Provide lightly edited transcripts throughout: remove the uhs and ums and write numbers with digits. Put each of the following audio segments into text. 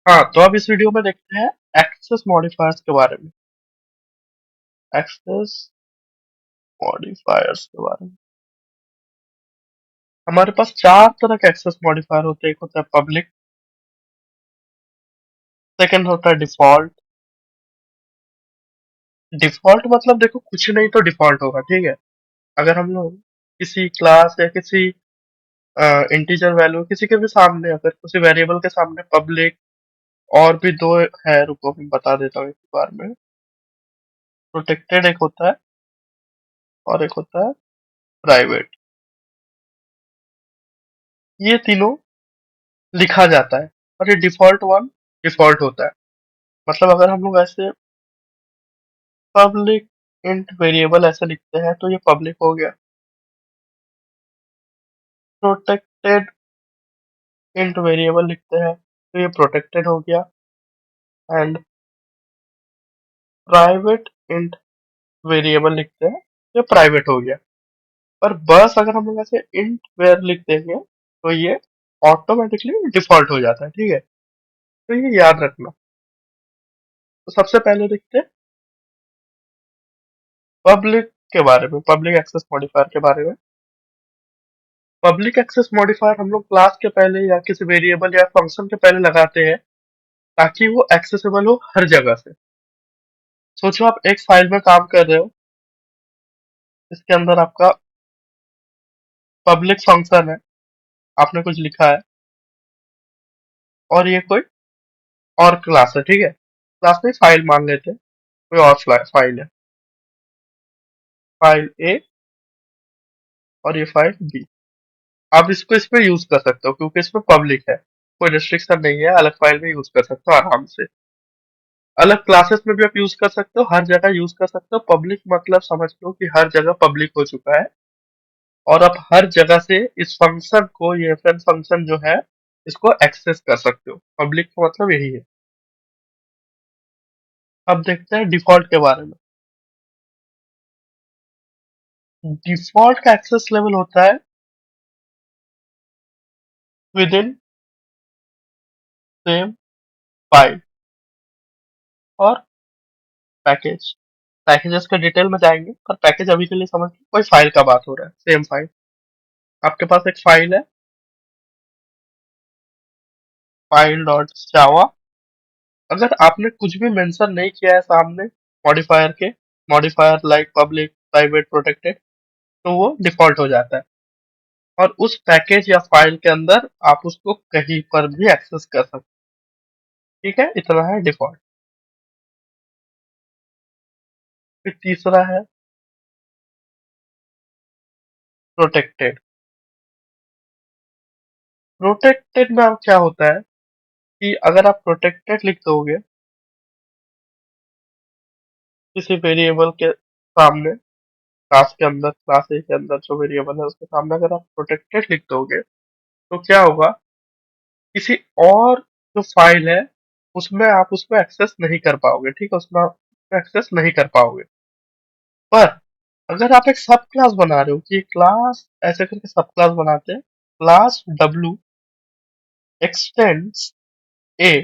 हाँ, तो अब इस वीडियो में देखते हैं एक्सेस मॉडिफायर्स के बारे में। एक्सेस मॉडिफायर्स के बारे में हमारे पास चार तरह के एक्सेस मॉडिफायर होते हैं। एक होता है पब्लिक, सेकंड होता है डिफॉल्ट। डिफॉल्ट मतलब देखो कुछ नहीं तो डिफॉल्ट होगा, ठीक है। अगर हम लोग किसी क्लास या किसी इंटीजर वैल्यू किसी के भी सामने, अगर किसी वेरिएबल के सामने पब्लिक और भी दो है, रुको मैं बता देता हूँ एक बार में। प्रोटेक्टेड एक होता है और एक होता है प्राइवेट। ये तीनों लिखा जाता है और ये डिफॉल्ट वन डिफॉल्ट होता है। मतलब अगर हम लोग ऐसे पब्लिक इंट वेरिएबल ऐसे लिखते हैं तो ये पब्लिक हो गया। प्रोटेक्टेड इंट वेरिएबल लिखते हैं तो ये प्रोटेक्टेड हो गया। एंड प्राइवेट इंट वेरिएबल लिखते हैं तो ये प्राइवेट हो गया। पर बस अगर हम लोग ऐसे इंट वेर लिख देंगे तो ये ऑटोमेटिकली डिफॉल्ट हो जाता है, ठीक है। तो ये याद रखना। तो सबसे पहले देखते हैं पब्लिक के बारे में, पब्लिक एक्सेस मॉडिफायर के बारे में। पब्लिक एक्सेस मॉडिफायर हम लोग क्लास के पहले या किसी वेरिएबल या फंक्शन के पहले लगाते हैं ताकि वो एक्सेसिबल हो हर जगह से। सोचो आप एक फाइल में काम कर रहे हो, इसके अंदर आपका पब्लिक फंक्शन है, आपने कुछ लिखा है और ये कोई और क्लास है, ठीक है। क्लास में फाइल मान लेते हैं, कोई और फाइल है, फाइल ए और ये फाइल बी। आप इसको इसमें यूज कर सकते हो क्योंकि इसमें पब्लिक है, कोई रिस्ट्रिक्शन नहीं है, अलग फाइल में यूज कर सकते हो आराम से। अलग क्लासेस में भी आप यूज कर सकते हो, हर जगह यूज कर सकते हो। पब्लिक मतलब समझ लो कि हर जगह पब्लिक हो चुका है और आप हर जगह से इस फंक्शन को, ये फ्रेंड फंक्शन जो है, इसको एक्सेस कर सकते हो। पब्लिक का मतलब यही है। अब देखते हैं डिफॉल्ट के बारे में। डिफॉल्ट का एक्सेस लेवल होता है विद इन सेम फाइल और पैकेज। पैकेजेस के डिटेल में जाएंगे पर पैकेज अभी के लिए समझ लो कोई फाइल का बात हो रहा है, सेम फाइल। आपके पास एक फाइल है, फाइल डॉट जावा। अगर आपने कुछ भी मेंशन नहीं किया है सामने मॉडिफायर के, modifier like public private protected, तो वो डिफॉल्ट हो जाता है। और उस पैकेज या फाइल के अंदर आप उसको कहीं पर भी एक्सेस कर सकते हैं, ठीक है। इतना है डिफॉल्ट। फिर तीसरा है प्रोटेक्टेड। प्रोटेक्टेड में अब क्या होता है कि अगर आप प्रोटेक्टेड लिख दोगे किसी वेरिएबल के सामने, क्लास के अंदर, क्लास ए के अंदर जो वेरिएबल है उसके सामने अगर आप प्रोटेक्टेड लिख दोगे तो क्या होगा, किसी और जो फाइल है उसमें आप उसको एक्सेस नहीं कर पाओगे, ठीक है। उसमें आप एक्सेस नहीं कर पाओगे। पर अगर आप एक सब क्लास बना रहे हो कि क्लास ऐसे करके सब क्लास बनाते हैं, क्लास डब्ल्यू एक्सटेंड्स ए,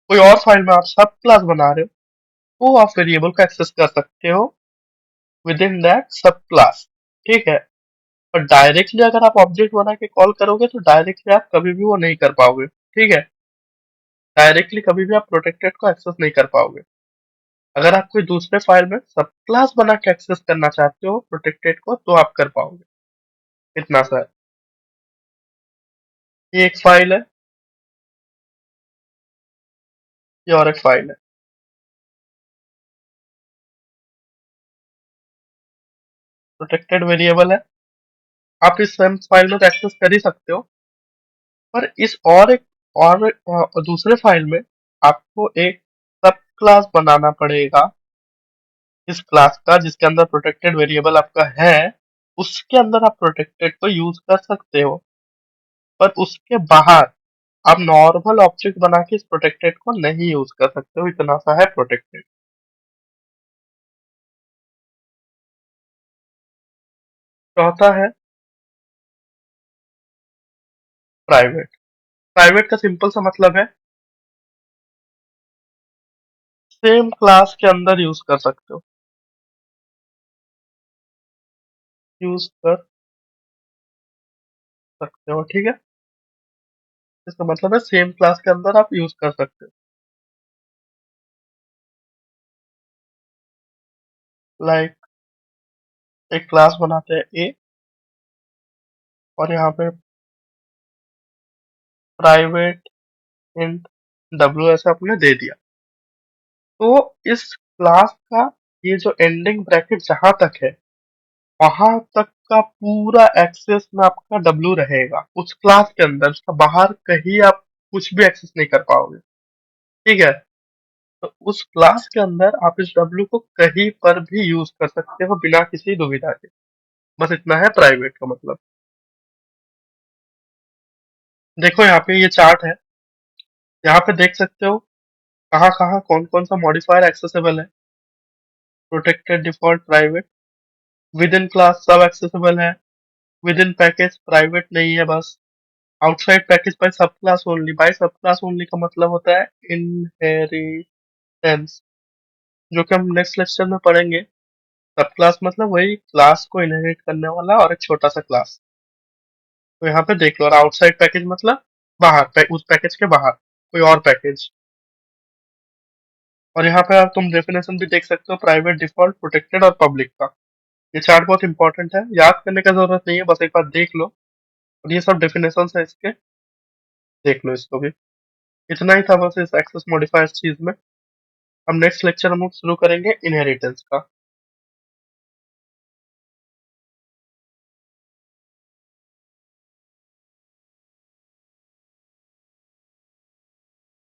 कोई और फाइल में आप सब क्लास बना रहे हो तो आप वेरिएबल को एक्सेस कर सकते हो विद इन दैट सब क्लास, ठीक है। और डायरेक्टली अगर आप ऑब्जेक्ट बना के कॉल करोगे तो डायरेक्टली आप कभी भी वो नहीं कर पाओगे, ठीक है। डायरेक्टली कभी भी आप प्रोटेक्टेड को एक्सेस नहीं कर पाओगे। अगर आप कोई दूसरे फाइल में सब क्लास बना के एक्सेस करना चाहते हो प्रोटेक्टेड को तो आप कर पाओगे। इतना सा है। ये एक फाइल है, ये और एक फाइल है। प्रोटेक्टेड वेरिएबल है, आप इस सेम फाइल में तो एक्सेस कर ही सकते हो। पर इस और एक और दूसरे फाइल में आपको एक सब क्लास बनाना पड़ेगा इस क्लास का जिसके अंदर प्रोटेक्टेड वेरिएबल आपका है। उसके अंदर आप प्रोटेक्टेड को यूज कर सकते हो, पर उसके बाहर आप नॉर्मल ऑब्जेक्ट बना के इस प्रोटेक्टेड को नहीं यूज कर सकते हो। इतना सा है प्रोटेक्टेड। चौथा है प्राइवेट। प्राइवेट का सिंपल सा मतलब है सेम क्लास के अंदर यूज कर सकते हो, यूज कर सकते हो, ठीक है। इसका मतलब है सेम क्लास के अंदर आप यूज कर सकते हो। लाइक एक क्लास बनाते हैं ए, और यहाँ पे प्राइवेट इंट डब्ल्यू ऐसे आपने दे दिया। तो इस क्लास का ये जो एंडिंग ब्रैकेट जहां तक है, वहां तक का पूरा एक्सेस में आपका डब्ल्यू रहेगा उस क्लास के अंदर। उसका बाहर कहीं आप कुछ भी एक्सेस नहीं कर पाओगे, ठीक है। तो उस क्लास के अंदर आप इस डब्ल्यू को कहीं पर भी यूज कर सकते हो बिना किसी दुविधा के। बस इतना है प्राइवेट का मतलब। देखो यहाँ पे ये चार्ट है, यहाँ पे देख सकते हो कहाँ कहाँ कौन कौन सा मॉडिफायर एक्सेसिबल है। Protected, default, private. With in class सब एक्सेसिबल है। विद इन पैकेज प्राइवेट नहीं है बस। आउटसाइड पैकेज बाय सब क्लास ओनली। बाय सब क्लास ओनली का मतलब होता है इनहेरिटेंस, जो कि हम नेक्स्ट लेक्चर में पढ़ेंगे। सब क्लास मतलब वही क्लास को इनहेरिट करने वाला और एक छोटा सा क्लास। तो यहाँ पे देख लो। और आउटसाइड पैकेज मतलब बाहर, उस पैकेज के बाहर कोई और पैकेज। और यहाँ पे आप तुम डेफिनेशन भी देख सकते हो, प्राइवेट, डिफॉल्ट, प्रोटेक्टेड और पब्लिक का। ये चार्ट बहुत इंपॉर्टेंट है, याद करने का जरूरत नहीं है, बस एक बार देख लो। और ये सब डेफिनेशन है इसके, देख लो इसको भी। इतना ही था बस इस एक्सेस मॉडिफायर चीज में। अब नेक्स्ट लेक्चर हम लोग शुरू करेंगे इनहेरिटेंस का।